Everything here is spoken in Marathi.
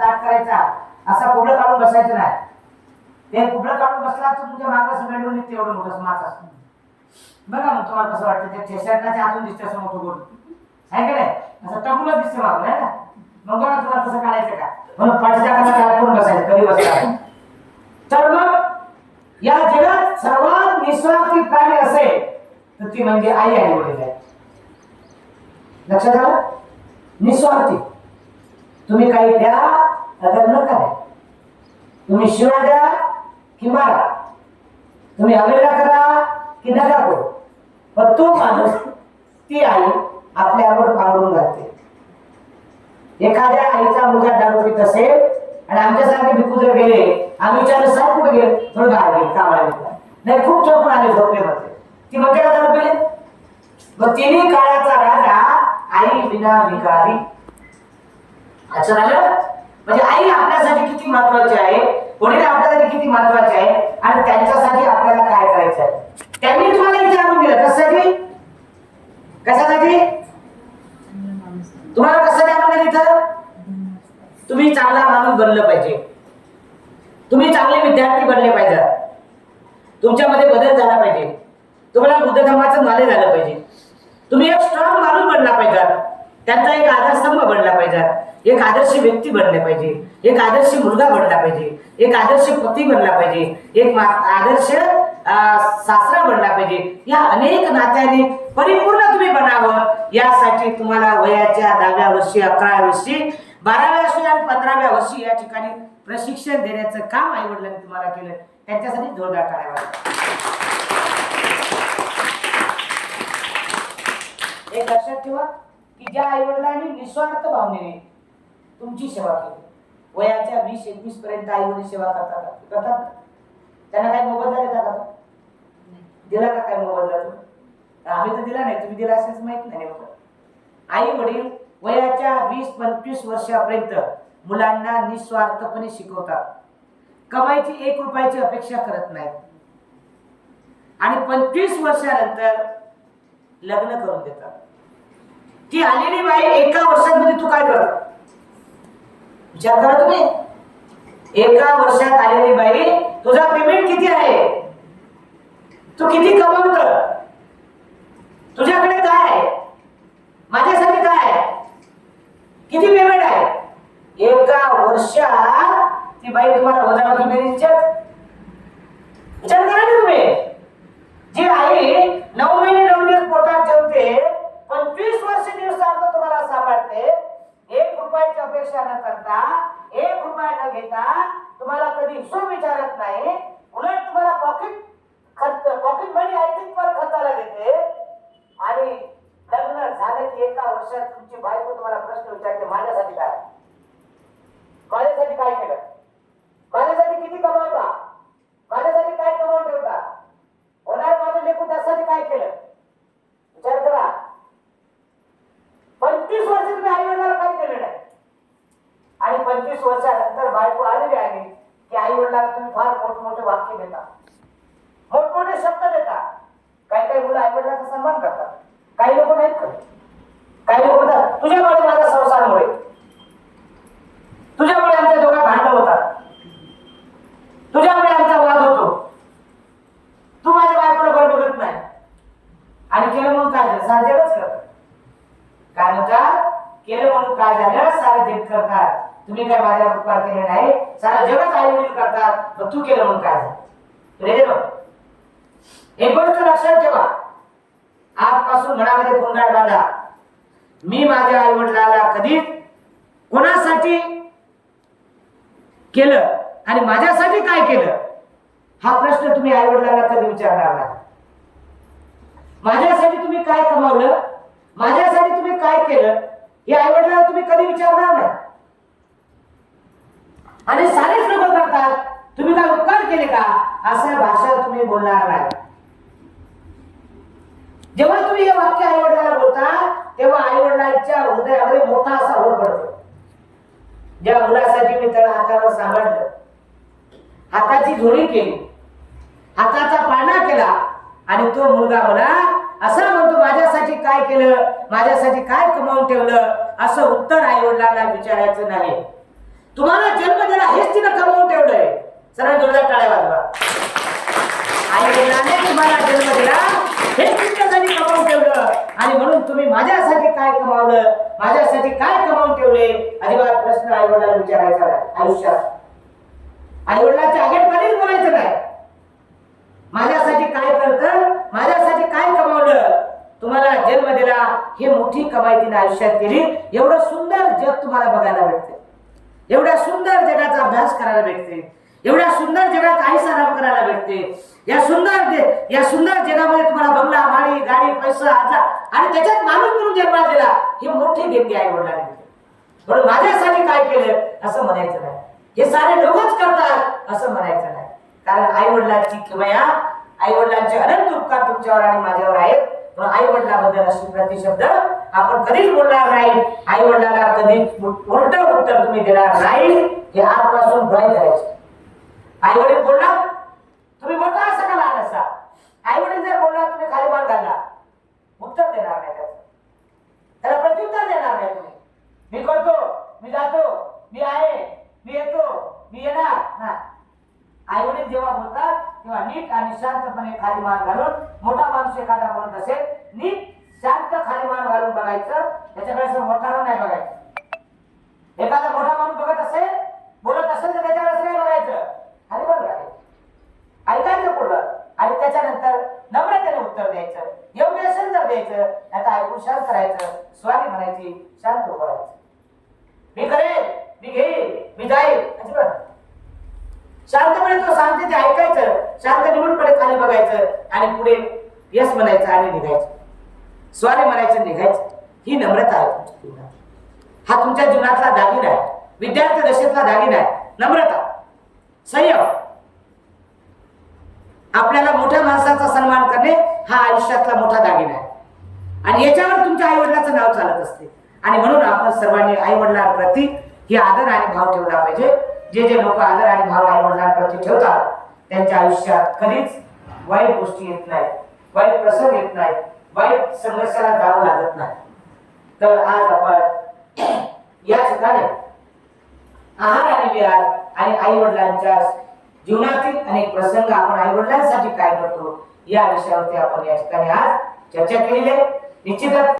ताट करायचा, असा कुबडं काढून बसायचं नाही. ते कुबडं काढून बसला तर तुमच्या मागास मेंढून निघते एवढं मोठं मासा. बघा मग तुम्हाला कसं वाटतं, त्या शर्टाच्या आतून दिसतं असं मोठं गोड आहे का नाही, असं टकुला दिसतं मागून आहे ना. मग बघा तुम्हाला कसं काढायचं का, म्हणून पाठच्या कानात ताट करून बसायचं कधी बसता. तर मग या जगात सर्वात निस्वार्थी प्राणी असेल तर ती म्हणजे आई आणि वडील आहे. लक्षात आलं? निस्वार्थी. तुम्ही काही द्या अगर नका द्या, तुम्ही शिवा द्या की मारा, तुम्ही अवेळा करा की नका करू, पण तो माणूस, ती आई आपल्यावर पांघरून घालते. एखाद्या आईचा मुलगा दारू पित असेल आणि आमच्यासारखे भिकू जर गेले, आम्ही विचारलं साहेब कुठे गेले, थोडं बाहेर गेले कामाला गेला, नाही खूप चोपून आले झोपले मध्ये, ती म्हणते का दारू पिले. मग तिन्ही काळाचा राजा आई विना भिकारी. असं झालं म्हणजे आई आपल्यासाठी किती महत्वाची आहे, वडील आपल्यासाठी किती महत्वाचे आहे आणि त्यांच्यासाठी आपल्याला काय करायचं आहे. त्यांनी तुम्हाला विचारून दिलं कशासाठी, कशासाठी तुम्हाला कसं जाणून दिलं, तुम्ही चांगला माणूस बनलं पाहिजे, तुम्ही चांगले विद्यार्थी बनले पाहिजे, तुमच्यामध्ये बदल झाला पाहिजे, तुम्हाला बुद्ध धर्माचं नॉलेज झालं पाहिजे, तुम्ही एक स्ट्रॉंग माणूस बनला पाहिजे, त्यांचा एक आधारस्तंभ बनला पाहिजे, एक आदर्श व्यक्ती बनले पाहिजे, एक आदर्श मुलगा बनला पाहिजे, एक आदर्श पती बनला पाहिजे, एक आदर्श सासरा बनला पाहिजे. या अनेक नात्याने परिपूर्ण तुम्ही बनावं, यासाठी तुम्हाला वयाच्या 10व्या वर्षी, 11व्या वर्षी, 12व्या वर्षी आणि 15व्या वर्षी या ठिकाणी प्रशिक्षण देण्याचं काम आई वडिलांनी तुम्हाला केलं. त्यांच्यासाठी जोरदार टाळ्या वाजवा. एक लक्षात ठेवा की ज्या आई वडिलांनी निस्वार्थ भावनेने तुमची सेवा केली, वयाच्या 20-21 पर्यंत आई वडील सेवा करतात, त्यांना काय मोबदला देता का? दिला का काय मोबदला? आम्ही तर दिला नाही, तुम्ही दिला असेल माहित नाही. आई वडील वयाच्या 20-25 वर्षापर्यंत मुलांना निस्वार्थपणे शिकवतात, कमाईची 1 रुपयाची अपेक्षा करत नाहीत आणि 25 वर्षानंतर लग्न करून देतात. ती आलेली बाई एका वर्षामध्ये तू काय करत विचार करा तुम्ही. एका वर्षात आलेली बाई, तुझा पेमेंट किती आहे, तू किती कमवत, तुझ्याकडे काय आहे, माझ्यासाठी काय आहे, किती पेमेंट आहे. एका वर्षात ती बाई तुम्हाला वजाबाकी विचार करा तुम्ही. जी आई 9 महिने 9 दिवस पोटात ठेवते, 25 वर्ष दिवसांत तुम्हाला सांभाळते, 1 रुपयाची अपेक्षा न करता, 1 रुपया न घेता, तुम्हाला कधी हिशोब विचारत नाही, उलट तुम्हाला पॉकेट मनी खर्चाला देते. आणि लग्न झालं की एका वर्षात तुमची बायको तुम्हाला प्रश्न विचारते, माझ्यासाठी काय, माझ्यासाठी काय केलं, माझ्यासाठी किती कमावता, माझ्यासाठी काय कमावून ठेवता, होणार माझं लेकरू त्यासाठी काय केलं. विचार करा. 25 वर्ष तुम्ही आई वडिलांना काही केलं नाही आणि 25 वर्षानंतर बायको आलेली आहे की आई वडिलांना तुम्ही फार मोठमोठे वाक्य देता, मोठमोठे शब्द देता. काही काही मुलं आई वडिलांचा सन्मान करतात, काही लोक नाहीत करत. काही लोक म्हणतात तुझ्यामुळे माझा संसारमुळे, तुझ्यामुळे आमच्या दोघांत भांडण होतात, तुझ्यामुळे आमचा वाद होतो, तू माझ्या बायकोला बरं बघत नाही. आणि केलं म्हणून काय झालं, सारं जगच करत. काय म्हणतात, केलं म्हणून काय झालं, सारं जग करतात. तुम्ही काय माझ्यावर उपकार केले नाही, सारं जगच आई वडील करतात, पण तू केलं म्हणून काय झालं. एक गोष्ट लक्षात ठेवा, आजपासून मनामध्ये गुंगाट बांधा. मी माझ्या आई वडिलाला कधी कोणासाठी केलं आणि माझ्यासाठी काय केलं, हा प्रश्न तुम्ही आई वडिलांना कधी विचारणार नाही. माझ्यासाठी तुम्ही काय कमावलं, माझ्यासाठी तुम्ही काय केलं, हे आई वडिलांना तुम्ही कधी विचारणार नाही. आणि सारेच लोक करतात, तुम्ही काय उपकार केले का, अशा भाषा तुम्ही बोलणार नाही. जेव्हा तुम्ही हे वाक्य आई वडिलांना बोलता, तेव्हा आई वडिलांच्या हृदयामध्ये मोठा असा होल पडतो. ज्या मुलासाठी मी त्याला हातावर सांभाळलं, हाताची जोडी केली, हाताचा पाळणा केला, आणि तो मुलगा मला असं म्हणतो माझ्यासाठी काय केलं, माझ्यासाठी काय कमावून ठेवलं, असं उत्तर आई वडिलांना विचारायचं नाही. तुम्हाला सर्व जोरदार टाळ्या वाजवा. आई वडिलांनी तुम्हाला जन्म दिला, हे तुमच्यासाठी कमावून ठेवलं, आणि म्हणून तुम्ही माझ्यासाठी काय कमावलं, माझ्यासाठी काय कमावून ठेवले, अजिबात प्रश्न आई वडिलांना विचारायचा नाही आयुष्यात. आई वडिलांच्या आगेत कधीच बोलायचं नाही. माझ्यासाठी काय करतं, माझ्यासाठी काय कमावलं, तुम्हाला जन्म दिला, हे मोठी कमाई तिने आयुष्यात केली. एवढं सुंदर जग तुम्हाला बघायला भेटते, एवढ्या सुंदर जगाचा अभ्यास करायला भेटते, एवढ्या सुंदर जगात आयुष्य आराम करायला भेटते. या सुंदर जगामध्ये तुम्हाला बंगला, गाडी, पैसा आणि त्याच्यात माणूस म्हणून जन्माला दिला, ही मोठी देणगी आई वडिलांनी दिली. म्हणून माझ्यासाठी काय केलं असं म्हणायचं नाही, हे सारे लोकच करतात असं म्हणायचं नाही. कारण आई वडिलांची किमया, आई वडिलांचे अनंत उपकार तुमच्यावर आणि माझ्यावर आहेत. म्हणून आई वडिलांबद्दल अशी प्रतिशब्द आपण कधीच बोलणार नाही. आई वडिलांना कधीच उलट उत्तर तुम्ही देणार नाही, हे आजपासून ग्रहित करायचं. आई वडील बोलला तुम्ही मोठा असं का लहान असा, आई वडील जर बोलला तुम्ही खाली मान घालला, उत्तर देणार नाही, त्याला प्रत्युत्तर देणार नाही. तुम्ही मी करतो, मी जातो, मी आहे, मी येतो, मी येणार ना. आई वडील जेव्हा बोलतात तेव्हा नीट आणि शांतपणे खाली मान घालून, मोठा माणूस एखादा बोलत असेल नीट शांत खाली मान घालून बघायचं, त्याच्याकडे असं मोठा नाही बघायचं. एखादा मोठा माणूस बघत असेल, बोलत असेल तर त्याच्याकडे नाही बघायचं, खाली मान घालायचं, ऐकायचं पुढं, आणि त्याच्यानंतर नम्रतेने उत्तर द्यायचं. योग्य असेल तर द्यायचं, आता ऐकून शांत राहायचं, स्वारी म्हणायची, शांत उभं राहायचं. मी करेन, मी घेईन, मी जाईल, अजिबात शांतपणे तो सांगते ते ऐकायचं, शांत निमूटपणे खाली बघायचं, आणि पुढे यस म्हणायचं आणि निघायचं, स्वारी म्हणायचं, निघायचं. ही नम्रता आहे तुमच्या जीवनात. हा तुमच्या जीवनातला दागिना आहे, विद्यार्थी दशेतला दागिना आहे, नम्रता, संयम. आपल्याला मोठ्या माणसाचा सन्मान करणे हा आयुष्यातला मोठा दागिना आहे, आणि याच्यावर तुमच्या आई वडिलांचं नाव चालत असते. आणि म्हणून आपण सर्वांनी आई वडिलांप्रती ही आदर आणि भाव ठेवला पाहिजे. जे लोक आदर आणि भाव आई वडिलांप्रती ठेवतात त्यांच्या आयुष्यात कधीच वाईट गोष्टी येत नाहीत, वाईट प्रसंग येत नाहीत, वाईट संघर्षाला जावं लागत नाही. तर आज आपण या ठिकाणी आहार आणि विहार आणि आई वडिलांच्या जीवनातील अनेक प्रसंग, आपण आई वडिलांसाठी काय करतो या विषयावरती आपण या ठिकाणी आज चर्चा केलेली आहे. निश्चितच